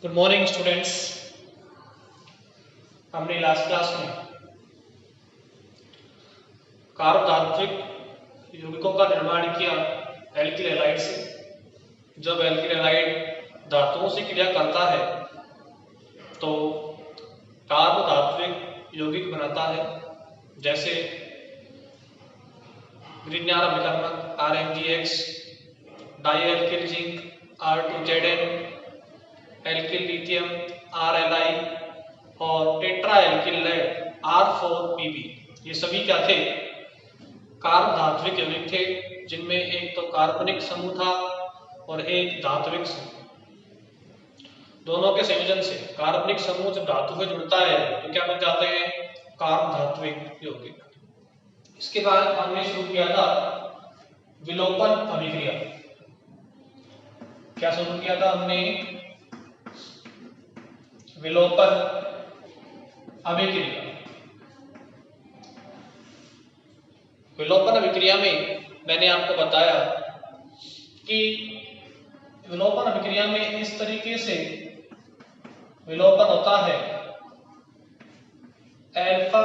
Good morning students. हमने last class में कार्बधात्विक यौगिकों का निर्माण किया एल्किल हैलाइड से। जब एल्किल हैलाइड धातुओं से क्रिया करता है तो कार्बधात्विक यौगिक बनाता है, जैसे ग्रीनयार अभिकर्मक RMGX, dialkyl zinc R2ZN, alkyl lithium RLI और टेट्रा एल्किल लेड R4PB। ये सभी क्या थे? कार्बधात्विक यौगिक थे, जिनमें एक तो कार्बनिक समूह था और एक धात्विक समूह। दोनों के संयोजन से कार्बनिक समूह जब धातु से जुड़ता है तो क्या बन जाते हैं? कार्बधात्विक यौगिक। इसके बाद हमने शुरू किया था विलोपन अभिक्रिया। क्या शुरू किया था हमने? विलोपन अभिक्रिया। विलोपन अभिक्रिया में मैंने आपको बताया कि विलोपन अभिक्रिया में इस तरीके से विलोपन होता है, अल्फा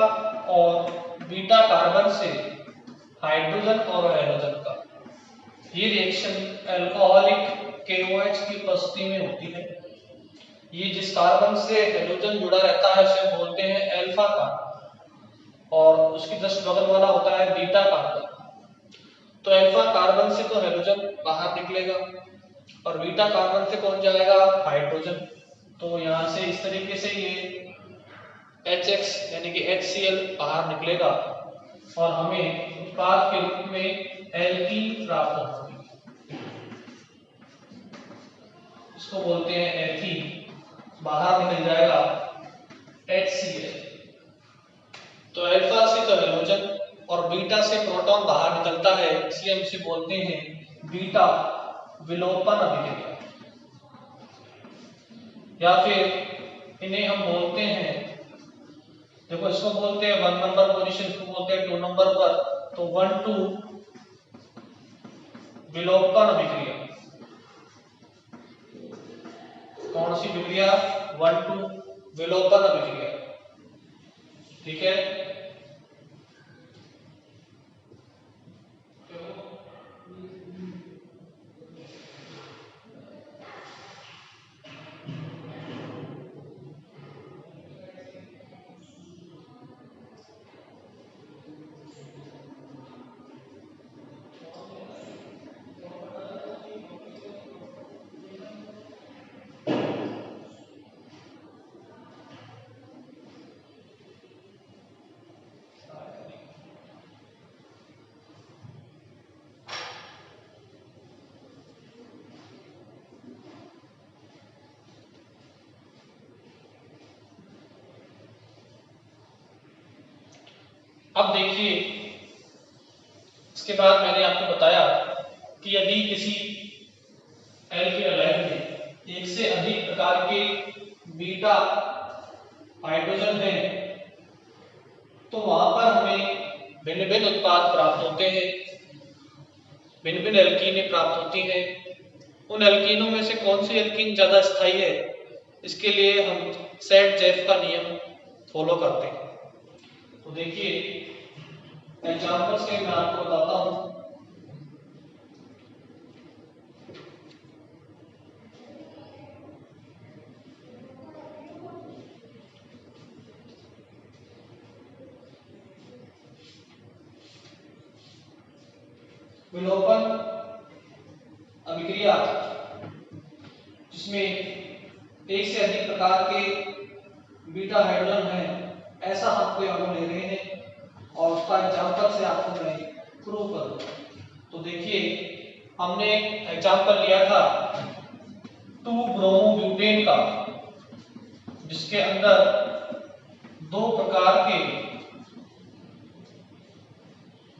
और बीटा कार्बन से हाइड्रोजन और हैलोजन का। ये रिएक्शन अल्कोहलिक KOH की उपस्थिति में होती है। ये जिस कार्बन से हैलोजन जुड़ा रहता है उसे बोलते हैं अल्फा कार्बन, और उसकी जस्ट बगल वाला होता है बीटा कार्बन। तो अल्फा कार्बन से तो हैलोजन बाहर निकलेगा और बीटा कार्बन से कौन जाएगा? हाइड्रोजन। तो यहाँ से इस तरीके से ये HX यानी कि HCl बाहर निकलेगा और हमें उत्पाद के रूप में एल्कीन प्राप्त होगी। इसको बोलते हैं एल्कीन। बाहर निकल जाएगा HCl। तो अल्फा से तो हैलोजन और बीटा से प्रोटॉन बाहर निकलता है, इसलिए हम इसे बोलते हैं बीटा विलोपन अभिक्रिया। या फिर इन्हें हम बोलते हैं, देखो इसको बोलते हैं 1 नंबर पोजीशन, इसको बोलते हैं 2 नंबर पर, तो 1-2 विलोपन अभिक्रिया। कौन सी विक्रिया? 1-2 विलोपन अभिक्रिया। ठीक है। अब देखिए, इसके बाद मैंने आपको बताया कि यदि किसी एल्किल हैलाइड में एक से अधिक प्रकार के बीटा हाइड्रोजन हैं तो वहां पर हमें भिन्न भिन्न उत्पाद प्राप्त होते हैं, भिन्न भिन्न एल्कीनें प्राप्त होती हैं। उन एल्कीनों में से कौन सी एल्कीन ज्यादा स्थायी है, इसके लिए हम सेट-जेफ का नियम फॉलो करते हैं। तो देखिए एग्जांपल से मैं आपको बताता हूं। विलोपन अभिक्रिया जिसमें एक से अधिक प्रकार के बीटा हाइड्रोजन हैं, ऐसा हम कोई अणु ले रहे हैं और उसका एग्जांपल से आपको मैं प्रूव करूंगा। तो देखिए हमने एग्जांपल लिया था 2-ब्रोमोब्यूटेन का, जिसके अंदर दो प्रकार के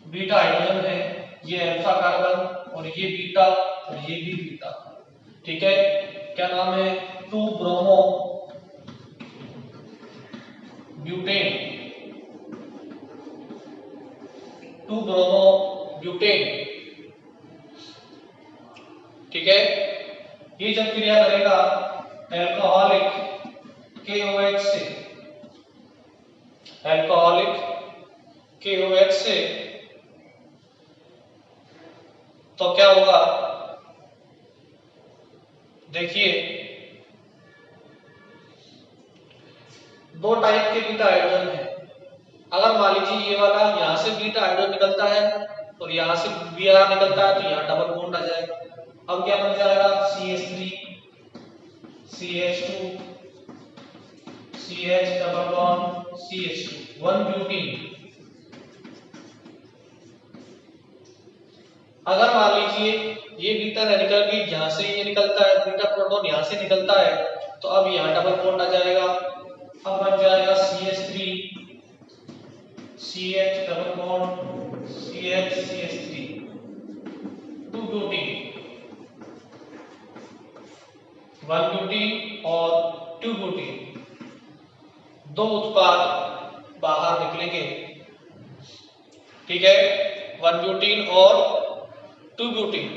बीटा हाइड्रोजन है, ये अल्फा कार्बन और ये बीटा और ये भी बीटा। ठीक है। क्या नाम है? 2-ब्रोमोब्यूटेन। 2-ब्रोमोब्यूटेन। ठीक है। ये जब क्रिया करेगा एल्कोहलिक KOH से, एल्कोहलिक KOH से, तो क्या होगा देखिए, दो टाइप के बीटा हाइड्रोजन है। अगर मान लीजिए ये वाला यहां से बीटा हाइड्रोजन निकलता है और यहां से Br निकलता है, तो यहां डबल बॉन्ड आ जाएगा। अब क्या बन जाएगा, CH3 CH2 CH double bond CH2 1 butene. अगर मान लीजिए ये बीटा निकल के यहां से ये निकलता है, बीटा प्रोटॉन यहां से निकलता है, तो अब यहां डबल बॉन्ड आ जाएगा। अब बन जाएगा CH3 CH double bond CH CH3 2 butene, 1 butene और 2 ब्यूटीन, दो उत्पाद बाहर निकलेंगे। ठीक है, 1 ब्यूटीन और 2 ब्यूटीन।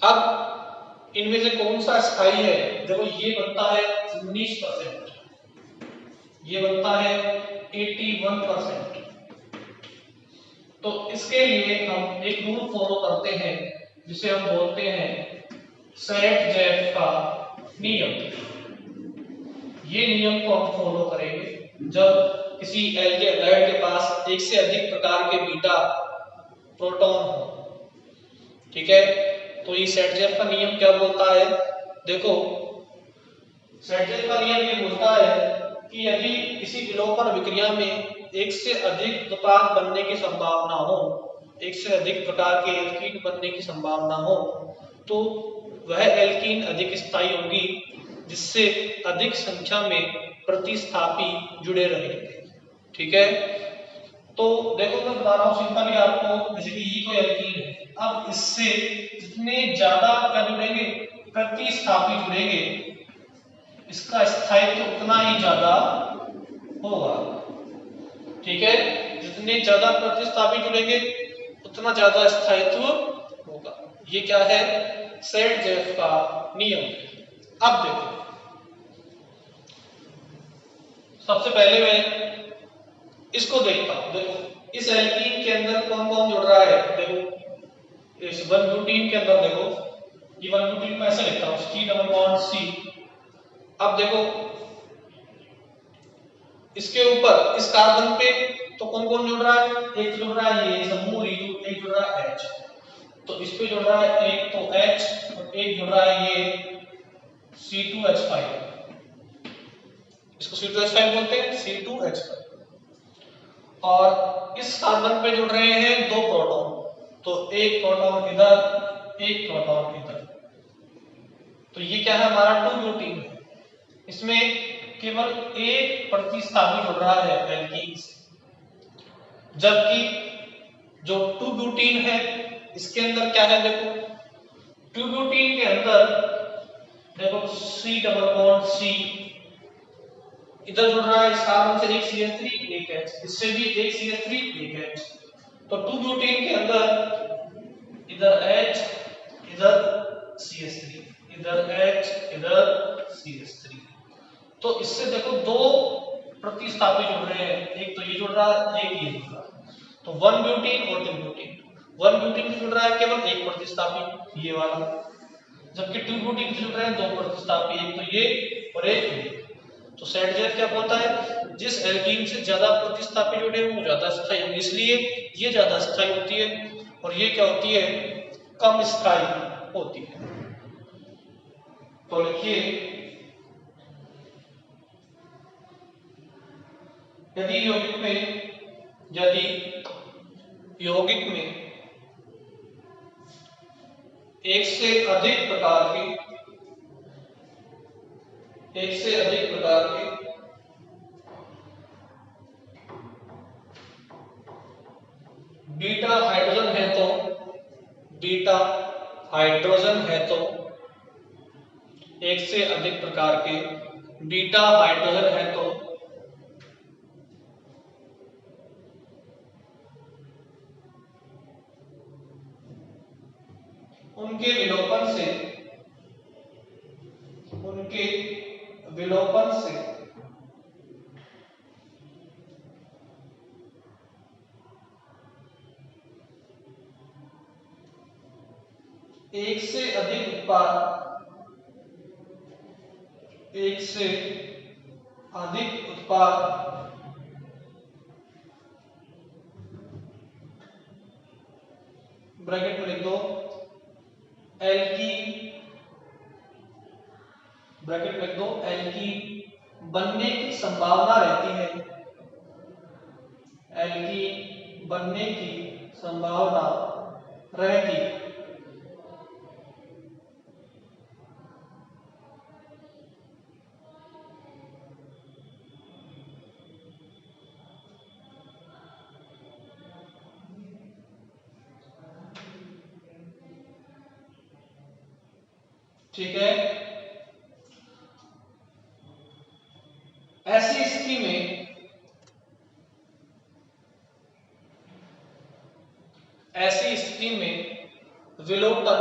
अब इनमें से कौन सा स्थायी है, देखो ये बनता है 19%, ये बनता है 81%। तो इसके लिए हम एक रूल फॉलो करते हैं जिसे हम बोलते हैं सेट-जेफ का नियम। ये नियम को हम फॉलो करेंगे जब किसी एल्डिहाइड के पास एक से अधिक प्रकार के बीटा प्रोटॉन हो। ठीक है, तो ये सेट-जेफ का नियम क्या बोलता है, देखो सेट-जेफ का नियम ये बोलता है कि यदि किसी विलोपन विक्रिया में एक से अधिक उत्पाद बनने की संभावना हो, एक से अधिक प्रकार के एल्कीन बनने की संभावना हो, तो वह एल्कीन अधिक स्थायी होगी जिससे अधिक संख्या में प्रतिस्थापी जुड़े रहेंगे। ठीक है, तो देखो मैं बता रहा हूं सिंपली आपको, जैसे कि ये कोई एल्कीन है, अब इससे जितने ज्यादा क्या जुड़ेंगे, प्रतिस्थापी जुड़ेंगे, इसका स्थायित्व उतना ही ज्यादा होगा। ठीक है, जितने ज्यादा प्रतिस्थापी जुड़ेंगे उतना ज्यादा स्थायित्व होगा। ये क्या है, सेट-जेफ का नियम। अब देखो, सबसे पहले मैं इसको देखता हूं। देखो इस एल्कीन के अंदर कौन कौन जुड़ रहा है, देखो इस 1 ब्यूटीन के अंदर देखो, ये 1 ब्यूटीन को ऐसे लिखता हूं C डबल बॉन्ड C। अब देखो इसके ऊपर इस कार्बन पे तो कौन कौन जुड़ रहा है, एक जुड़ रहा है ये समूह रियू, एक जुड़ रहा है H, तो इस पे जुड़ रहा है एक तो H और एक जुड़ रहा है ये C2H5, इसको C2H5 बोलते हैं, C2H5। और इस कार्बन पे जुड़ रहे हैं दो प्रोटॉन, तो एक प्रोटॉन इधर एक प्रोटॉन इधर, तो ये क्या है हमारा 2 ब्यूटीन है। इसमें केवल एक प्रतिस्थापी जुड़ रहा है एल्कीन से, जबकि जो 2 ब्यूटीन है इसके अंदर क्या है, देखो 2 ब्यूटीन के अंदर देखो C डबल बॉन्ड C, इधर जुड़ रहा है इस कार्बन से एक CH3 एक H, इससे भी एक CH3 एक H, तो 2 ब्यूटीन के अंदर इधर H इधर CH3, इधर H इधर CH3, तो इससे देखो दो प्रतिस्थापी जुड़ रहे हैं, एक तो ये जुड़ रहा है एक ये जुड़ रहा है, तो 1 ब्यूटीन और 2 ब्यूटीन। 1 ब्यूटीन से जुड़ रहा है केवल एक प्रतिस्थापी ये वाला, जबकि 2 ब्यूटीन से जुड़ रहे हैं दो प्रतिस्थापी, एक तो ये और एक ये। तो सेट-जेफ क्या बोलता है, जिस एल्कीन से ज्यादा प्रतिस्थापी जुड़े हैं वो ज्यादा स्थायी होंगे, इसलिए ये ज्यादा स्थायी होती है और ये क्या होती है, कम स्थायी होती है। तो लिखिए, यदि यौगिक में एक से अधिक प्रकार के बीटा हाइड्रोजन है तो एक से अधिक प्रकार के बीटा हाइड्रोजन है तो उनके विलोपन से एक से अधिक उत्पाद ब्रैकेट में लिख दो ब्रैकेट में लिख दो एल्कीन बनने की संभावना रहती है, एल्कीन बनने की संभावना रहती है। ठीक है, ऐसी स्थिति में विलोपन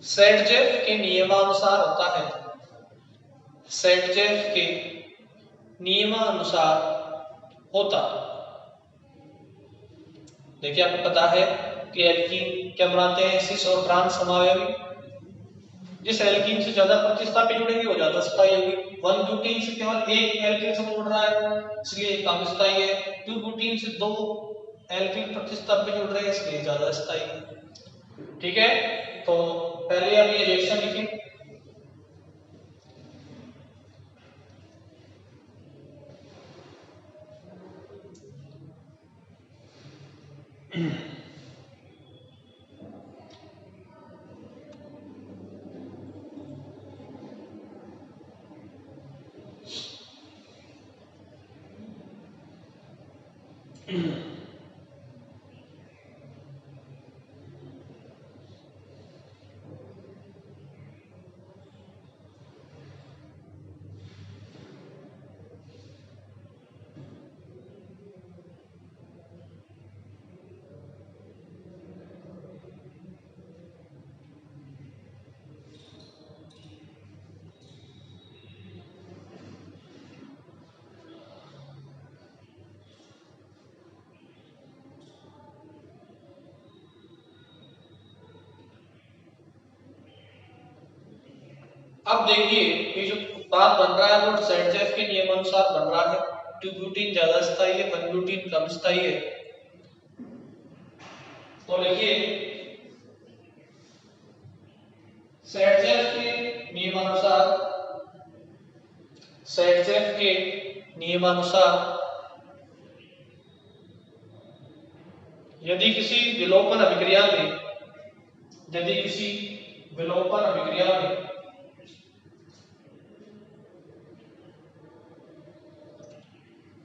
सेटजेफ के नियमानुसार होता है, सेटजेफ के नियमानुसार होता। देखिए आपको पता है कि एल्कीन क्या बनाते हैं, सिस और ट्रांस समावयवी। जिस एल्कीन से ज्यादा प्रतिस्थापी जुड़ेंगे वो ज्यादा स्थायी होगी। 1 ब्यूटीन से केवल एक एल्कीन से जुड़ रहा है इसलिए कम स्थायी है। 2 ब्यूटीन से 2 एल्कीन प्रतिस्थापी जुड़ रहे हैं इसलिए ज्यादा स्थायी है। ठीक है, तो पहले हम ये रिएक्शन लिखें। अब देखिए ये जो उत्पाद बन रहा है वो सेटजेफ के नियमानुसार बन रहा है। 2 ब्यूटीन ज्यादा स्थायी है, 1 ब्यूटीन कम स्थायी है। तो लिखिए सेटजेफ के नियमानुसार यदि किसी विलोपन अभिक्रिया में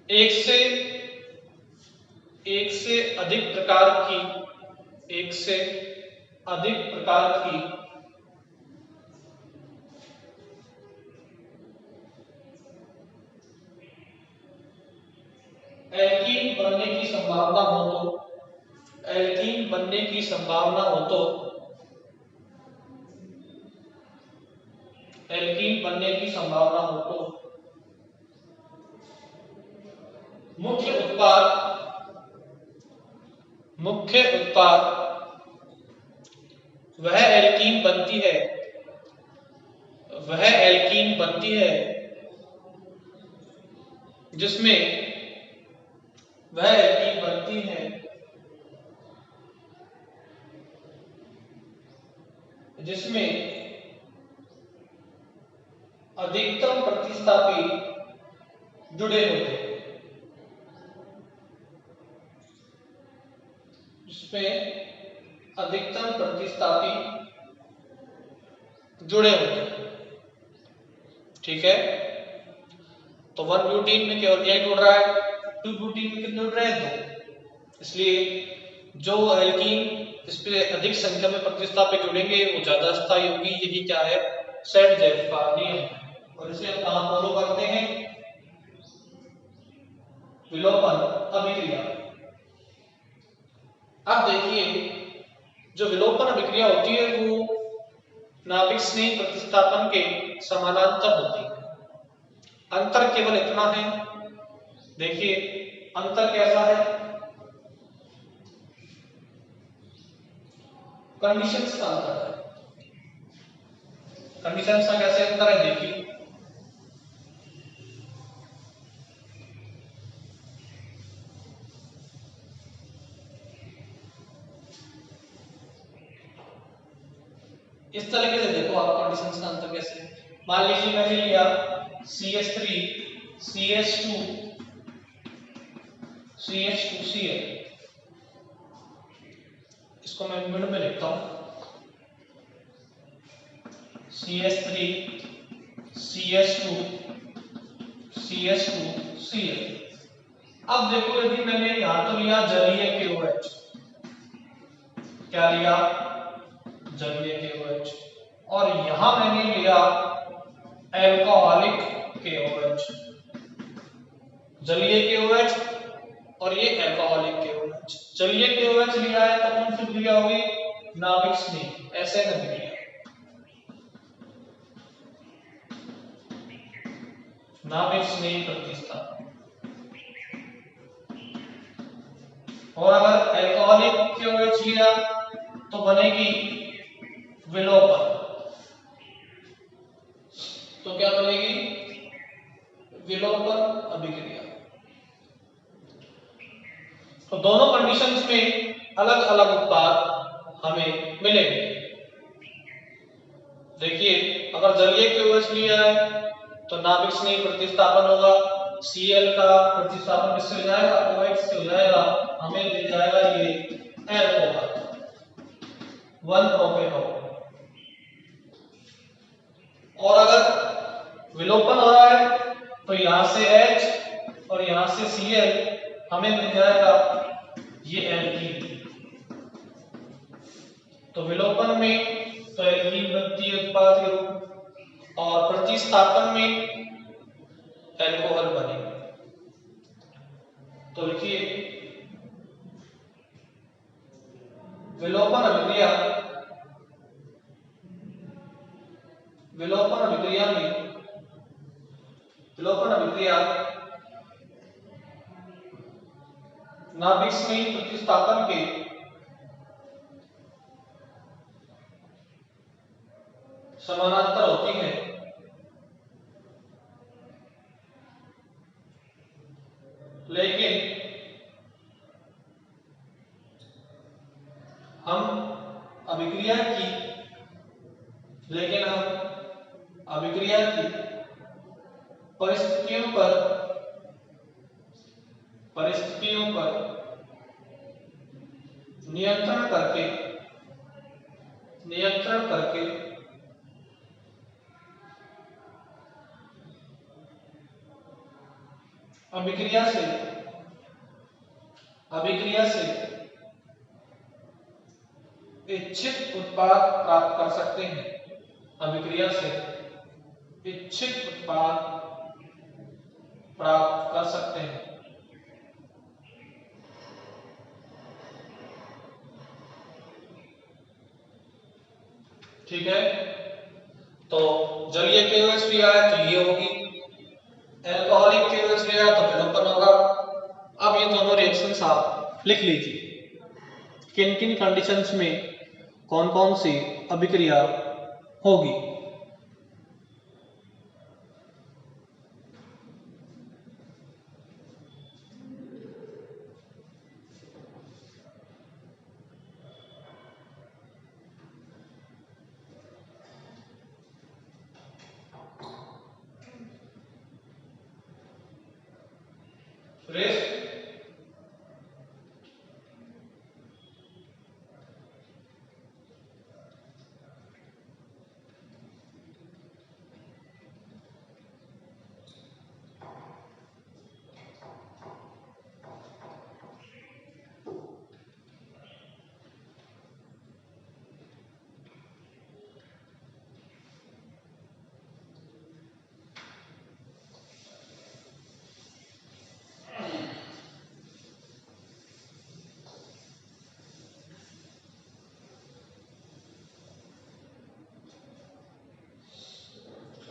एक से अधिक प्रकार की एल्कीन बनने की संभावना हो तो मुख्य उत्पाद वह एल्कीन बनती है जिसमें अधिकतम प्रतिस्थापी जुड़े होते हैं, ठीक है। तो 1 ब्यूटीन में केवल एक जुड़ रहा है, 2 ब्यूटीन में कितने जुड़ रहे हैं 2। इसलिए जो एल्कीन इस पे अधिक संख्या में प्रतिस्थापी जुड़ेंगे वो ज्यादा स्थायी होगी। यही क्या है, सेटजेफ का नियम। और इसे हम कहां फॉलो करते हैं, विलोपन अभिक्रिया। अब देखिए जो विलोपन अभिक्रिया होती है वो नाभिक स्नेह प्रतिस्थापन के समानांतर होती है। अंतर केवल इतना है, देखिए अंतर कैसा है, कंडीशंस का अंतर है। कंडीशंस का कैसे अंतर है देखिए, इस तरीके से देखो आप कंडीशंस का अंतर कैसे। मान लीजिए मैंने लिया CH3 CH2 CH2Cl, इसको मैं मिड में लिखता हूं CH3 CH2 CH2Cl। अब देखो यदि मैंने यहां तो लिया जलीय KOH, क्या लिया, जलीय KOH, और यहां मैंने लिया एल्कोहलिक KOH, जलीय KOH और ये एल्कोहलिक KOH। जलीय KOH लिया है तो कौन सी क्रिया होगी, नाभिक स्नेह, ऐसे क्रिया, नाभिक स्नेह प्रतिस्थापन। और अगर एल्कोहलिक KOH लिया तो बनेगी विलोपन, तो क्या बनेगी, विलोपन अभिक्रिया। तो दोनों कंडीशंस में अलग अलग उत्पाद हमें मिलेंगे। देखिए अगर जलीय KOH लिया है तो नाभिक स्नेह प्रतिस्थापन होगा, Cl का प्रतिस्थापन किससे हो जाएगा, OH से हो जाएगा, हमें दे जाएगा ये एल्कोहल 1 प्रोपेनॉल। और अगर विलोपन हो रहा है तो यहां से H और यहां से Cl, हमें मिल जाएगा ये एल्कीन। तो विलोपन में तो एल्कीन बनती है उत्पाद के रूप, और प्रतिस्थापन में एल्कोहल बनेगा। तो लिखिए विलोपन अभिक्रिया, विलोपन अभिक्रिया में, विलोपन अभिक्रिया नाभिक स्नेह प्रतिस्थापन के समानांतर होती है, लेकिन हम अभिक्रिया की परिस्थितियों पर नियंत्रण करके अभिक्रिया से इच्छित उत्पाद प्राप्त कर सकते हैं, अभिक्रिया से इच्छित उत्पाद प्राप्त कर सकते हैं। ठीक है, तो जलीय KOH लिया है तो ये होगी, एल्कोहलिक KOH लिया है तो विलोपन होगा। अब ये दोनों रिएक्शंस आप लिख लीजिए, किन किन कंडीशंस में कौन कौन सी अभिक्रिया होगी।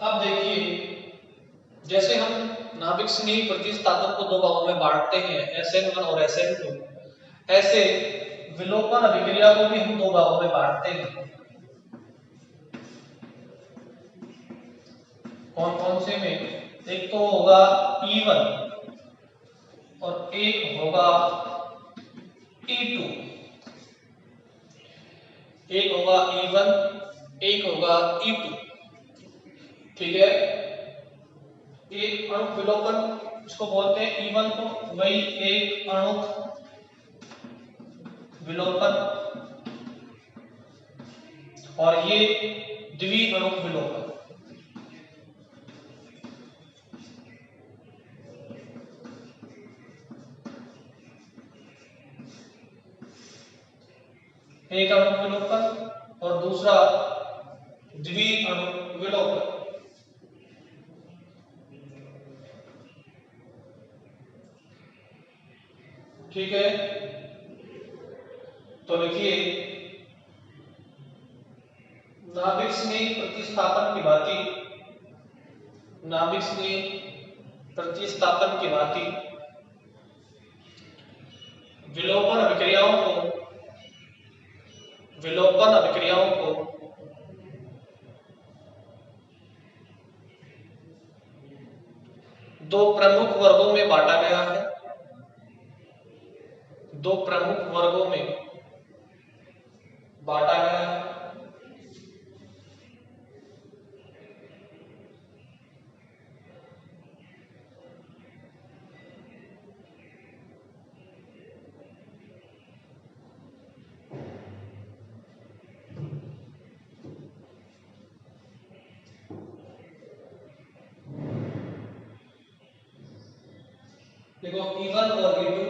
अब देखिए, जैसे हम नाभिक स्नेही प्रतिस्थापन को दो भागों में बांटते हैं, SN1 और SN2, ऐसे विलोपन अभिक्रिया को भी हम दो भागों में बांटते हैं। कौन कौन से में? एक तो होगा E1 और एक होगा E2। एक होगा E1, एक होगा E2। ठीक है, एक अणु विलोपन इसको बोलते हैं E1 को, वही एक अणु विलोपन, और ये द्विअणुक विलोपन। एक अणु विलोपन और दूसरा द्विअणु विलोपन। ठीक है, तो लिखिए, नाभिक स्नेही प्रतिस्थापन की भांति, नाभिक स्नेही प्रतिस्थापन की भांति विलोपन अभिक्रियाओं को दो प्रमुख वर्गों में बांटा गया है। दो प्रमुख वर्गों में बांटा गया है। देखो, E1 और E2,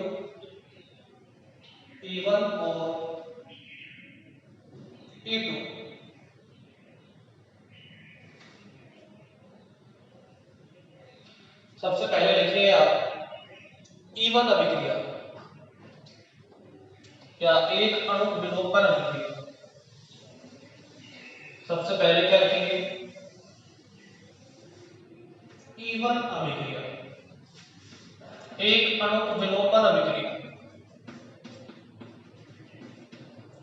E1 और E2, सबसे पहले लिखिए आप E1 अभिक्रिया या एक अणु विलोपन अभिक्रिया। सबसे पहले क्या लिखेंगे? E1 अभिक्रिया, एक अणु विलोपन अभिक्रिया।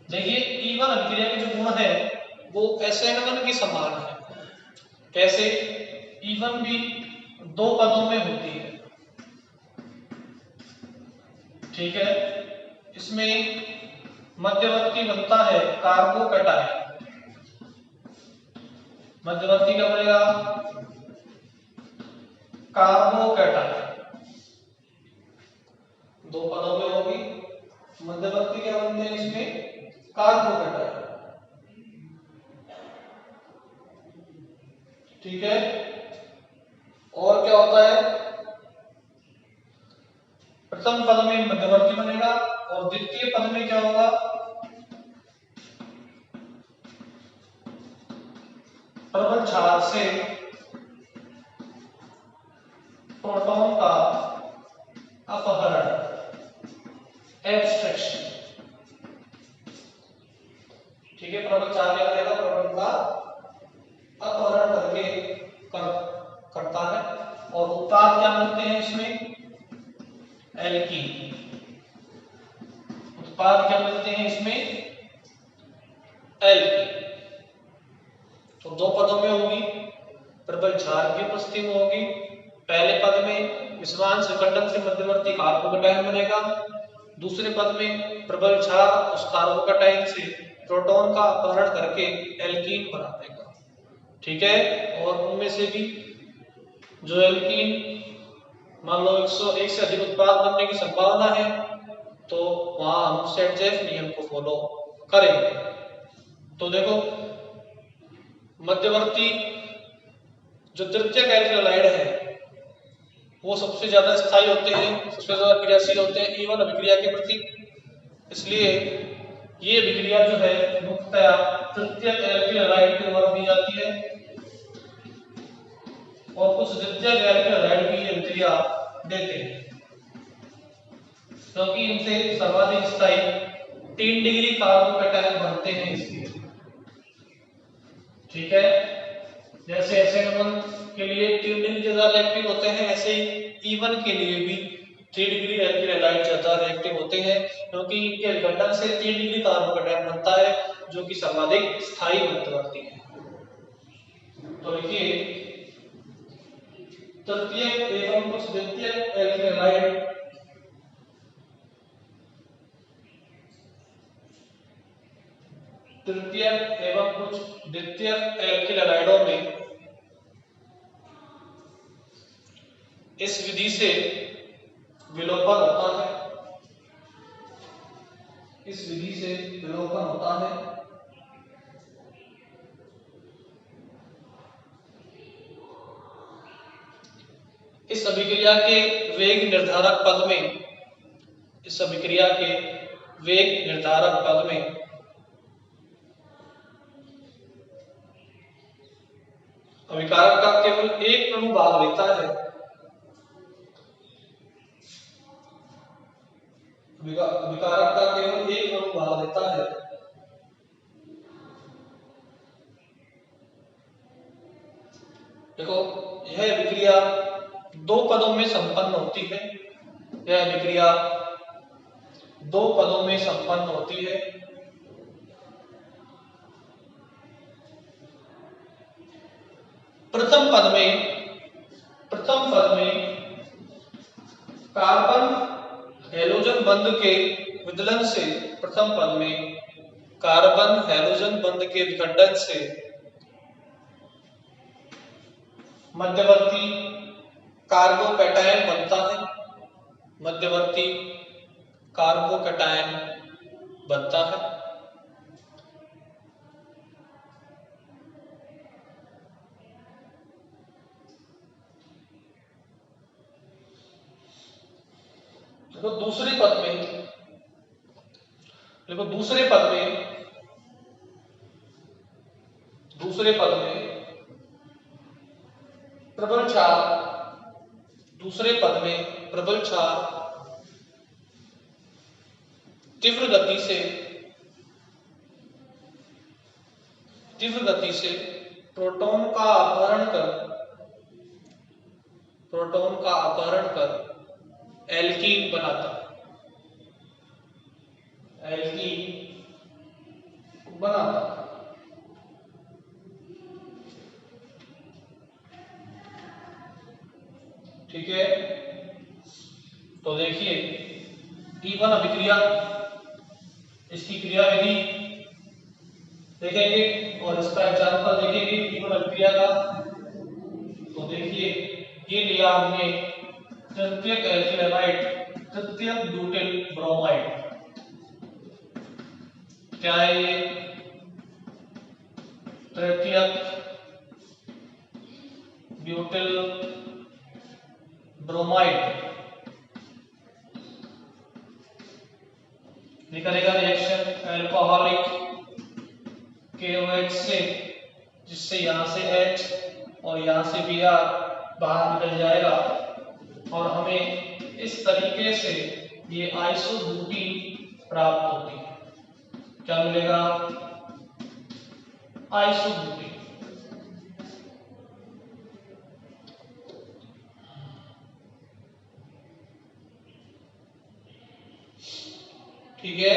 देखिए, E1 अभिक्रिया के जो गुण है वो SN1 के समान है। कैसे? E1 भी दो पदों में होती है। ठीक है, इसमें मध्यवर्ती बनता है कार्बोकैटायन। मध्यवर्ती क्या बनेगा? कार्बोकैटायन। दो पदों में होगी, मध्यवर्ती क्या बनते हैं इसमें? कार्बोकैटायन। ठीक है, और क्या होता है? प्रथम पद में मध्यवर्ती बनेगा और द्वितीय पद में क्या होगा? प्रबल क्षार से प्रोटॉन का अपहरण, एब्स्ट्रैक्शन। ठीक है, प्रबल क्षार क्या करेगा? प्रोटॉन का अपहरण करता है, और उत्पाद क्या मिलते हैं इसमें? एल्कीन। उत्पाद क्या मिलते हैं इसमें? एल्कीन। तो दो पदों में होगी, प्रबल क्षार की उपस्थिति में होगी। पहले पद में विषवांश विखंडन से मध्यवर्ती कार्बोकैटायन बनेगा, दूसरे पद में प्रबल क्षार उस कार्बोकैटायन से प्रोटॉन का अपहरण करके एल्कीन बना देगा। ठीक है, और उनमें से भी जो एल्कीन मान लो 101 से अधिक उत्पाद बनने की संभावना है, तो वहां हम सेट-जेफ नियम को फॉलो करेंगे। तो देखो, मध्यवर्ती जो तृतीयक एल्किलाइड है वो सबसे ज्यादा स्थायी होते हैं, सबसे ज्यादा क्रियाशील होते हैं E1 अभिक्रिया के प्रति। इसलिए ये अभिक्रिया जो है मुख्यतया तृतीयक एल्किलाइड के द्वारा दी जाती है, और कुछ द्वितीयक एल्किलाइड भी ये अभिक्रिया देते हैं, क्योंकि इनसे सर्वाधिक स्थायी 3 डिग्री कार्बोकैटायन बनते हैं इसलिए। ठीक है, जैसे SN1 के लिए 3 डिग्री ज्यादा रिएक्टिव होते हैं, ऐसे ही E1 के लिए भी 3 डिग्री एल्किल हैलाइड ज्यादा रिएक्टिव होते हैं, क्योंकि इनके विघटन से 3 डिग्री कार्बोकेटायन बनता है जो कि सर्वाधिक स्थायी मध्यवर्ती है। तो देखिए तृतीयक एवं कुछ द्वितीयक एल्किल हैलाइड तृतीयक एवं कुछ द्वितीयक एल्किल हैलाइडों में इस विधि से विलोपन होता है, इस विधि से विलोपन होता है। इस अभिक्रिया के वेग निर्धारक पद में, इस अभिक्रिया के वेग निर्धारक पद में अभिकारक का केवल एक अणु भाग लेता है, अभिकारक का केवल एक अणु भाग लेता है। देखो यह अभिक्रिया दो पदों में संपन्न होती है, यह अभिक्रिया दो पदों में संपन्न होती है। प्रथम पद में कार्बन हैलोजन बंध के विदलन से, प्रथम पद में कार्बन हैलोजन बंध के विखंडन से मध्यवर्ती कार्बोकैटायन बनता है, मध्यवर्ती कार्बोकैटायन बनता है। देखो दूसरे पद में, देखो दूसरे पद में प्रबल क्षार, दूसरे पद में प्रबल क्षार तीव्र गति से प्रोटॉन का अपहरण कर एल्कीन बनाता है। ठीक है, तो देखिए E1 अभिक्रिया, इसकी क्रियाविधि देखेंगे और इसका एग्जांपल देखेंगे E1 अभिक्रिया का। तो देखिए ये लिया हमने तृतीयक एल्किल हैलाइड, तृतीयक ब्यूटिल ब्रोमाइड। क्या है ये? तृतीयक ब्यूटिल ब्रोमाइड। निकलेगा रिएक्शन अल्कोहलिक KOH से, जिससे यहां से H और यहां से Br बाहर निकल जाएगा और हमें इस तरीके से ये आइसोब्यूटीन प्राप्त होती है। क्या मिलेगा? आइसोब्यूटीन। ठीक है,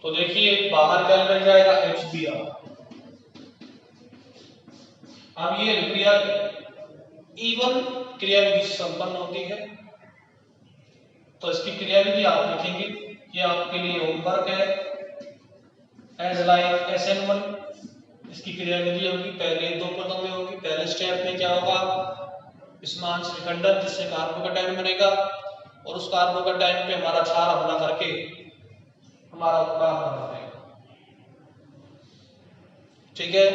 तो देखिए बाहर क्या निकल जाएगा? HBr। अब ये क्रिया E1 क्रियाविधि से संपन्न होती है, तो इसकी क्रियाविधि आप लिखेंगे, ये आपके लिए होमवर्क है। एज लाइक SN1 इसकी क्रियाविधि होगी, पहले दो पदों में होगी। पहले स्टेप में क्या होगा? इसमें आंशिक विखंडन, जिससे कार्बोकैटायन बनेगा और उस कार्बोकैटायन पे हमारा क्षार हमला करके हमारा उत्पाद बना देगा। ठीक है,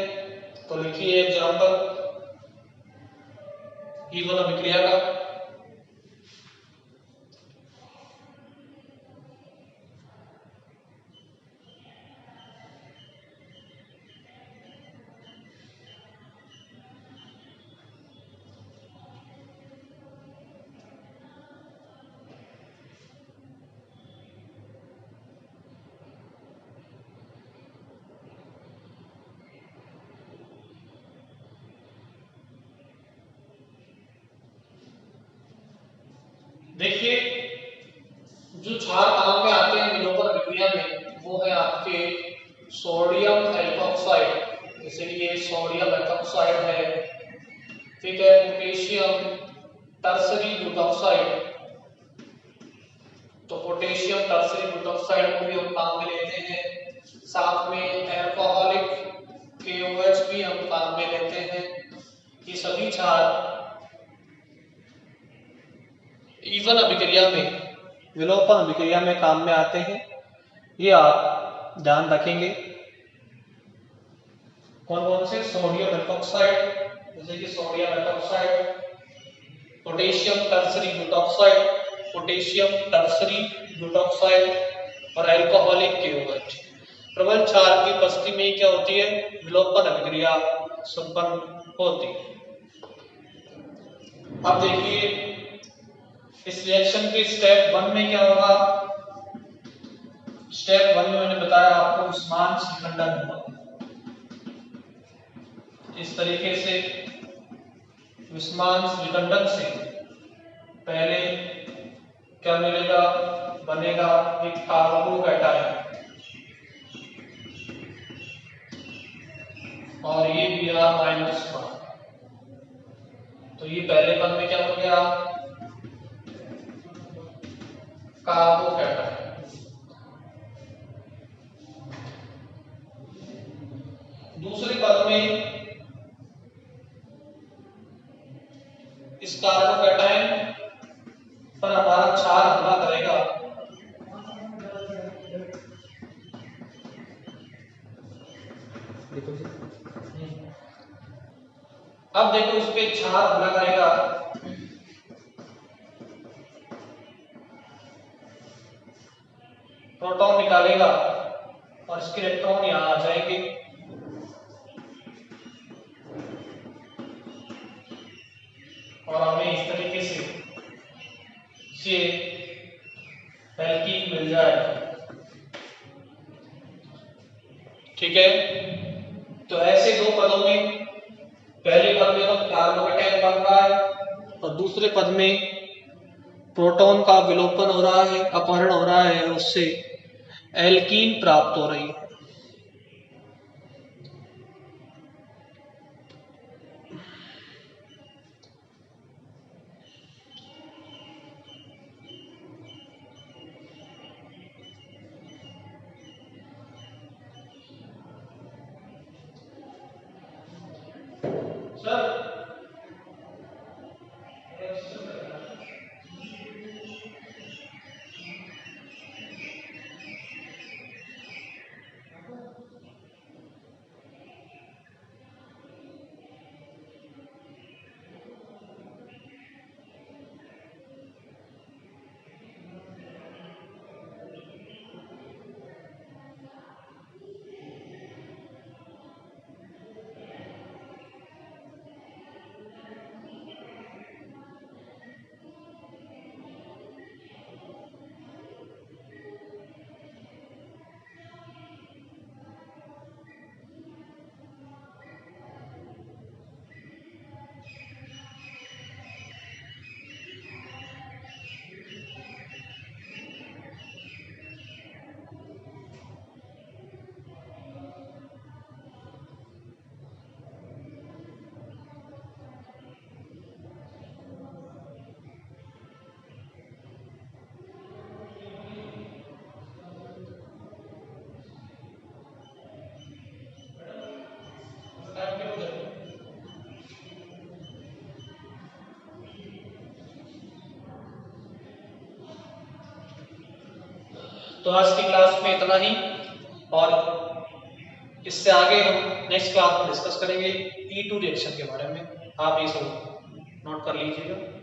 तो लिखिए एग्जांपल E1 अभिक्रिया का। देखिए जो क्षार काम में आते हैं विलोपन अभिक्रिया में वो है आपके सोडियम एल्कोक्साइड, जैसे कि ये सोडियम एल्कोक्साइड है, ठीक है, पोटेशियम टर्सरी ब्यूटॉक्साइड, तो पोटेशियम टर्सरी ब्यूटॉक्साइड को भी हम काम में लेते हैं, साथ में एल्कोहलिक KOH भी हम काम में लेते हैं। ये सभी क्षार ईवन अभिक्रिया में, विलोपन अभिक्रिया में काम में आते हैं, ये आप ध्यान रखेंगे। कौन कौन से? सोडियम एल्कोक्साइड, जैसे कि sodium alkoxide, potassium tertiary butoxide, potassium tertiary butoxide और एल्कोहलिक KOH। प्रबल क्षार की उपस्थिति में क्या होती है? विलोपन अभिक्रिया संपन्न होती है। अब देखिए इस रिएक्शन के स्टेप 1 में क्या होगा? स्टेप 1 में मैंने बताया आपको उष्मांश विखंडन होगा। इस तरीके से उष्मांश विखंडन से पहले क्या मिलेगा? बनेगा एक कार्बोकैटायन और ये Br-1, तो ये पहले पद में क्या हो गया? कार्बोकैटायन। दूसरे पद में इस कार्बोकैटायन पर हमारा क्षार हमला करेगा, अब देखो इस पे क्षार हमला करेगा, प्रोटॉन निकालेगा और इसके इलेक्ट्रॉन यहां आ जाएंगे, और हमें इस तरीके से ये एल्कीन मिल जाएगा। ठीक है, तो ऐसे दो पदों में, पहले पद में तो कार्बोकैटायन बन रहा है और दूसरे पद में प्रोटॉन का विलोपन हो रहा है, अपहरण हो रहा है, उससे एल्कीन प्राप्त हो रही है। सर तो आज की क्लास में इतना ही, और इससे आगे हम नेक्स्ट क्लास में डिस्कस करेंगे E2 रिएक्शन के बारे में। आप ये सब नोट कर लीजिएगा।